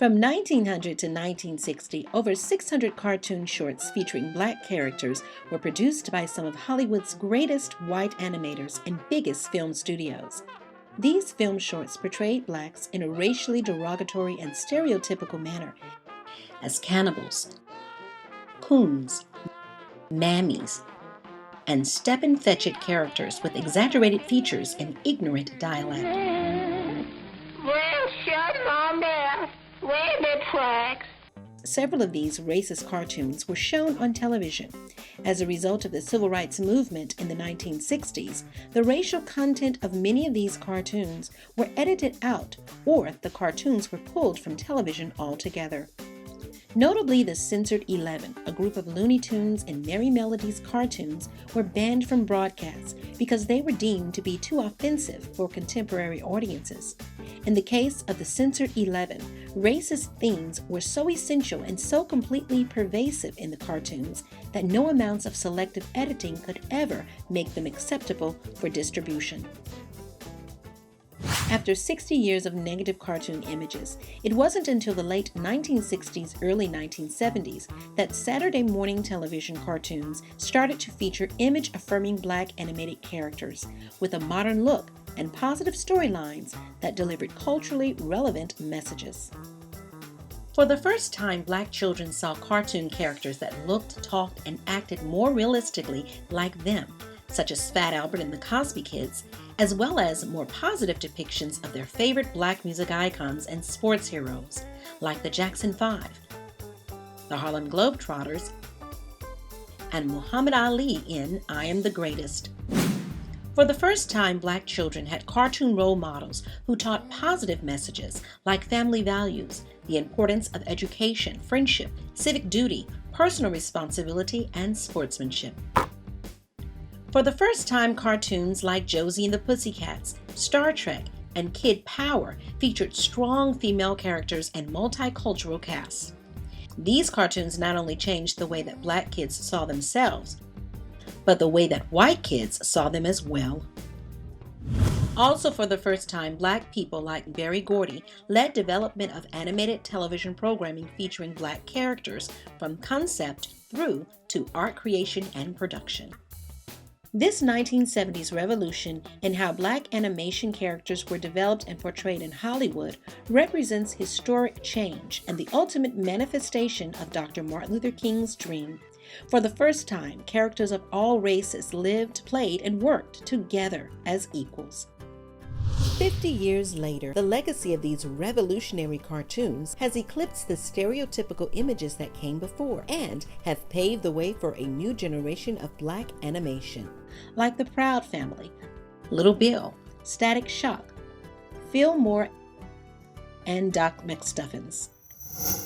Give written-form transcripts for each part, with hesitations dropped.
From 1900 to 1960, over 600 cartoon shorts featuring black characters were produced by some of Hollywood's greatest white animators and biggest film studios. These film shorts portrayed blacks in a racially derogatory and stereotypical manner as cannibals, coons, mammies, and step-and-fetch-it characters with exaggerated features and ignorant dialect. Well, shut my mouth. Where the tracks? Several of these racist cartoons were shown on television. As a result of the civil rights movement in the 1960s, the racial content of many of these cartoons were edited out, or the cartoons were pulled from television altogether. Notably, the censored 11, a group of Looney Tunes and Merry Melodies cartoons, were banned from broadcast because they were deemed to be too offensive for contemporary audiences. In the case of the censored 11, racist themes were so essential and so completely pervasive in the cartoons that no amounts of selective editing could ever make them acceptable for distribution. After 60 years of negative cartoon images, it wasn't until the late 1960s, early 1970s that Saturday morning television cartoons started to feature image-affirming black animated characters with a modern look and positive storylines that delivered culturally relevant messages. For the first time, black children saw cartoon characters that looked, talked, and acted more realistically like them, such as Fat Albert and the Cosby Kids, as well as more positive depictions of their favorite black music icons and sports heroes, like the Jackson 5, the Harlem Globetrotters, and Muhammad Ali in I Am the Greatest. For the first time, black children had cartoon role models who taught positive messages like family values, the importance of education, friendship, civic duty, personal responsibility, and sportsmanship. For the first time, cartoons like Josie and the Pussycats, Star Trek, and Kid Power featured strong female characters and multicultural casts. These cartoons not only changed the way that black kids saw themselves, but the way that white kids saw them as well. Also, for the first time, black people like Berry Gordy led development of animated television programming featuring black characters from concept through to art creation and production. This 1970s revolution in how black animation characters were developed and portrayed in Hollywood represents historic change and the ultimate manifestation of Dr. Martin Luther King's dream. For the first time, characters of all races lived, played, and worked together as equals. 50 years later, the legacy of these revolutionary cartoons has eclipsed the stereotypical images that came before and have paved the way for a new generation of black animation. Like the Proud Family, Little Bill, Static Shock, Fillmore, and Doc McStuffins.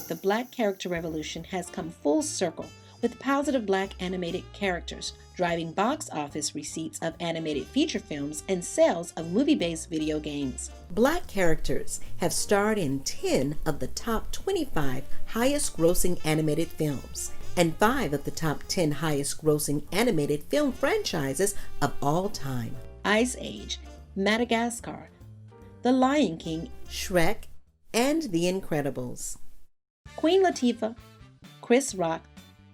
The black character revolution has come full circle, with positive black animated characters driving box office receipts of animated feature films and sales of movie-based video games. Black characters have starred in 10 of the top 25 highest-grossing animated films and 5 of the top 10 highest-grossing animated film franchises of all time: Ice Age, Madagascar, The Lion King, Shrek, and The Incredibles. Queen Latifah, Chris Rock,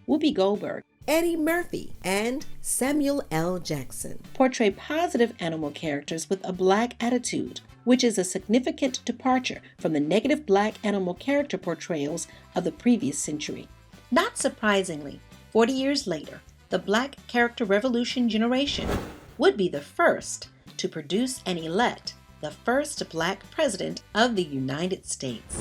Whoopi Goldberg, Eddie Murphy, and Samuel L. Jackson portray positive animal characters with a black attitude, which is a significant departure from the negative black animal character portrayals of the previous century. Not surprisingly, 40 years later, the black character revolution generation would be the first to produce and elect the first black president of the United States.